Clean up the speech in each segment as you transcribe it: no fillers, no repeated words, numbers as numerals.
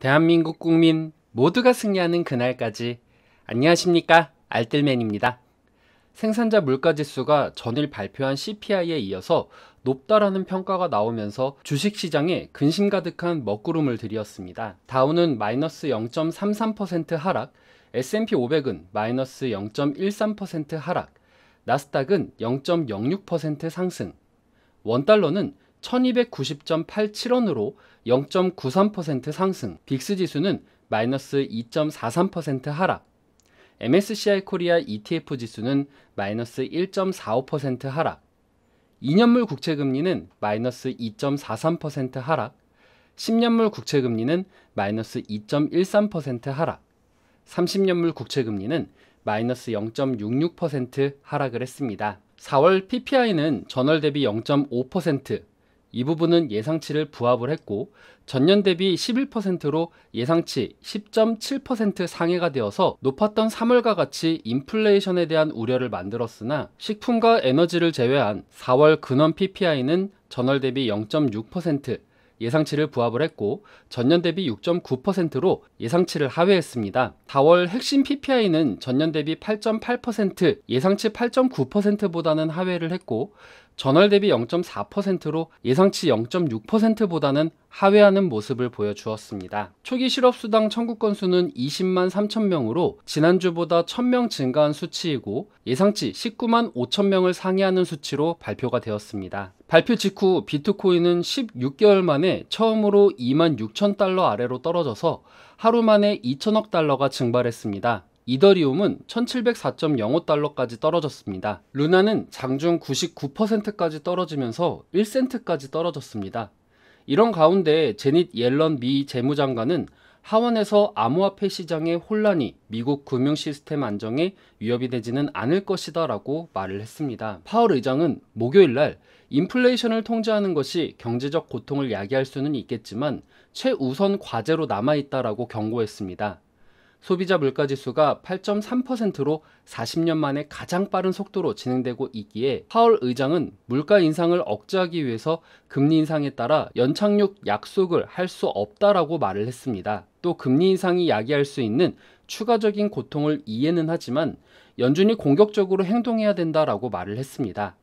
대한민국 국민 모두가 승리하는 그날까지. 안녕하십니까, 알뜰맨입니다. 생산자 물가지수가 전일 발표한 CPI에 이어서 높다라는 평가가 나오면서 주식시장에 근심 가득한 먹구름을 들이었습니다. 다우는 마이너스 0.33% 하락, S&P 500은 마이너스 0.13% 하락, 나스닥은 0.06% 상승, 원달러는 1290.87원으로 0.93% 상승, 빅스지수는 마이너스 2.43% 하락, MSCI 코리아 ETF 지수는 마이너스 1.45% 하락, 2년물 국채금리는 마이너스 2.43% 하락, 10년물 국채금리는 마이너스 2.13% 하락, 30년물 국채금리는 마이너스 0.66% 하락을 했습니다. 4월 PPI는 전월 대비 0.5%, 이 부분은 예상치를 부합을 했고 전년 대비 11%로 예상치 10.7% 상회가 되어서 높았던 3월과 같이 인플레이션에 대한 우려를 만들었으나 식품과 에너지를 제외한 4월 근원 PPI는 전월 대비 0.6%, 예상치를 부합을 했고 전년 대비 6.9%로 예상치를 하회했습니다. 4월 핵심 PPI는 전년 대비 8.8%, 예상치 8.9%보다는 하회를 했고 전월 대비 0.4%로 예상치 0.6%보다는 하회하는 모습을 보여주었습니다. 초기 실업수당 청구 건수는 20만 3천 명으로 지난주보다 1,000명 증가한 수치이고 예상치 19만 5천 명을 상회하는 수치로 발표가 되었습니다. 발표 직후 비트코인은 16개월 만에 처음으로 2만 6천 달러 아래로 떨어져서 하루 만에 2천억 달러가 증발했습니다. 이더리움은 1704.05달러까지 떨어졌습니다. 루나는 장중 99%까지 떨어지면서 1센트까지 떨어졌습니다. 이런 가운데 제닛 옐런 미 재무장관은 하원에서 암호화폐 시장의 혼란이 미국 금융 시스템 안정에 위협이 되지는 않을 것이다 라고 말을 했습니다. 파월 의장은 목요일날 인플레이션을 통제하는 것이 경제적 고통을 야기할 수는 있겠지만 최우선 과제로 남아있다라고 경고했습니다. 소비자 물가지수가 8.3%로 40년 만에 가장 빠른 속도로 진행되고 있기에 파월 의장은 물가 인상을 억제하기 위해서 금리 인상에 따라 연착륙 약속을 할 수 없다라고 말을 했습니다. 또 금리 인상이 야기할 수 있는 추가적인 고통을 이해는 하지만 연준이 공격적으로 행동해야 된다라고 말을 했습니다.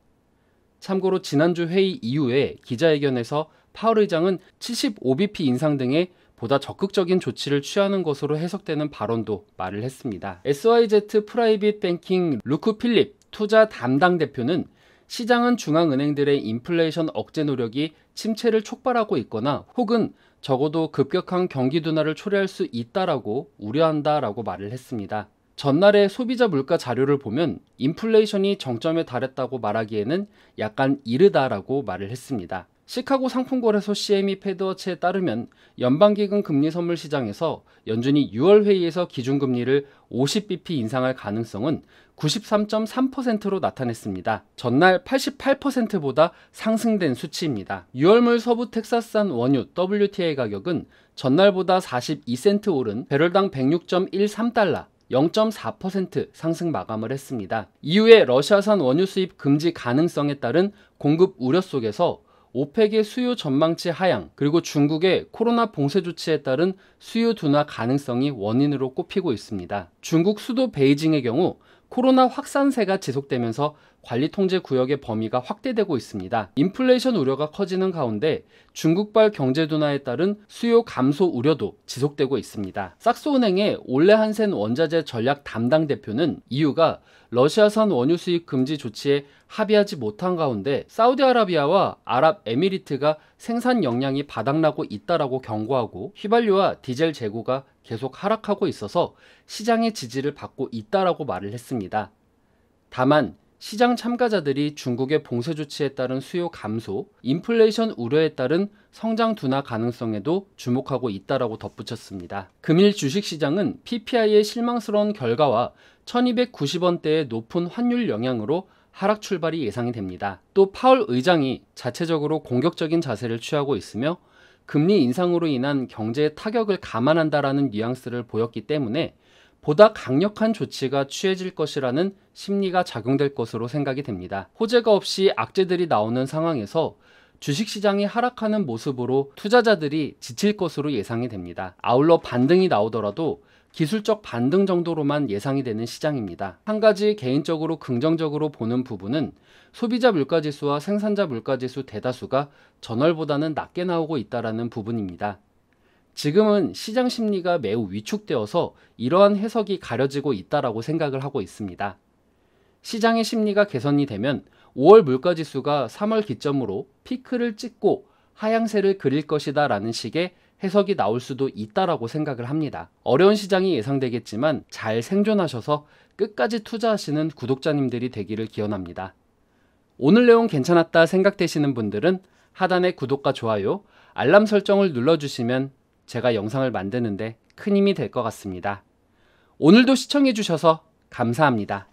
참고로 지난주 회의 이후에 기자회견에서 파월 의장은 75bp 인상 등의 보다 적극적인 조치를 취하는 것으로 해석되는 발언도 말을 했습니다. SYZ 프라이빗 뱅킹 루크 필립 투자 담당 대표는 시장은 중앙은행들의 인플레이션 억제 노력이 침체를 촉발하고 있거나 혹은 적어도 급격한 경기 둔화를 초래할 수 있다라고 우려한다라고 말을 했습니다. 전날의 소비자 물가 자료를 보면 인플레이션이 정점에 달했다고 말하기에는 약간 이르다라고 말을 했습니다. 시카고 상품거래소 CME 패드워치에 따르면 연방기금 금리 선물 시장에서 연준이 6월 회의에서 기준금리를 50bp 인상할 가능성은 93.3%로 나타냈습니다. 전날 88%보다 상승된 수치입니다. 6월물 서부 텍사스산 원유 WTI 가격은 전날보다 42센트 오른 배럴당 106.13달러, 0.4% 상승 마감을 했습니다. 이후에 러시아산 원유 수입 금지 가능성에 따른 공급 우려 속에서 오펙의 수요 전망치 하향, 그리고 중국의 코로나 봉쇄 조치에 따른 수요 둔화 가능성이 원인으로 꼽히고 있습니다. 중국 수도 베이징의 경우 코로나 확산세가 지속되면서 관리 통제 구역의 범위가 확대되고 있습니다. 인플레이션 우려가 커지는 가운데 중국발 경제 둔화에 따른 수요 감소 우려도 지속되고 있습니다. 삭스은행의 올레 한센 원자재 전략 담당 대표는 이유가 러시아산 원유 수입 금지 조치에 합의하지 못한 가운데 사우디아라비아와 아랍에미리트가 생산 역량이 바닥나고 있다라고 경고하고 휘발유와 디젤 재고가 계속 하락하고 있어서 시장의 지지를 받고 있다라고 말을 했습니다. 다만 시장 참가자들이 중국의 봉쇄 조치에 따른 수요 감소, 인플레이션 우려에 따른 성장 둔화 가능성에도 주목하고 있다라고 덧붙였습니다. 금일 주식시장은 PPI의 실망스러운 결과와 1290원대의 높은 환율 영향으로 하락 출발이 예상이 됩니다. 또 파월 의장이 자체적으로 공격적인 자세를 취하고 있으며 금리 인상으로 인한 경제의 타격을 감안한다라는 뉘앙스를 보였기 때문에 보다 강력한 조치가 취해질 것이라는 심리가 작용될 것으로 생각이 됩니다. 호재가 없이 악재들이 나오는 상황에서 주식시장이 하락하는 모습으로 투자자들이 지칠 것으로 예상이 됩니다. 아울러 반등이 나오더라도 기술적 반등 정도로만 예상이 되는 시장입니다. 한 가지 개인적으로 긍정적으로 보는 부분은 소비자 물가지수와 생산자 물가지수 대다수가 전월보다는 낮게 나오고 있다는 부분입니다. 지금은 시장 심리가 매우 위축되어서 이러한 해석이 가려지고 있다고 생각을 하고 있습니다. 시장의 심리가 개선이 되면 5월 물가지수가 3월 기점으로 피크를 찍고 하향세를 그릴 것이다 라는 식의 해석이 나올 수도 있다고 생각을 합니다. 어려운 시장이 예상되겠지만 잘 생존하셔서 끝까지 투자하시는 구독자님들이 되기를 기원합니다. 오늘 내용 괜찮았다 생각되시는 분들은 하단의 구독과 좋아요, 알람 설정을 눌러주시면 제가 영상을 만드는데 큰 힘이 될 것 같습니다. 오늘도 시청해주셔서 감사합니다.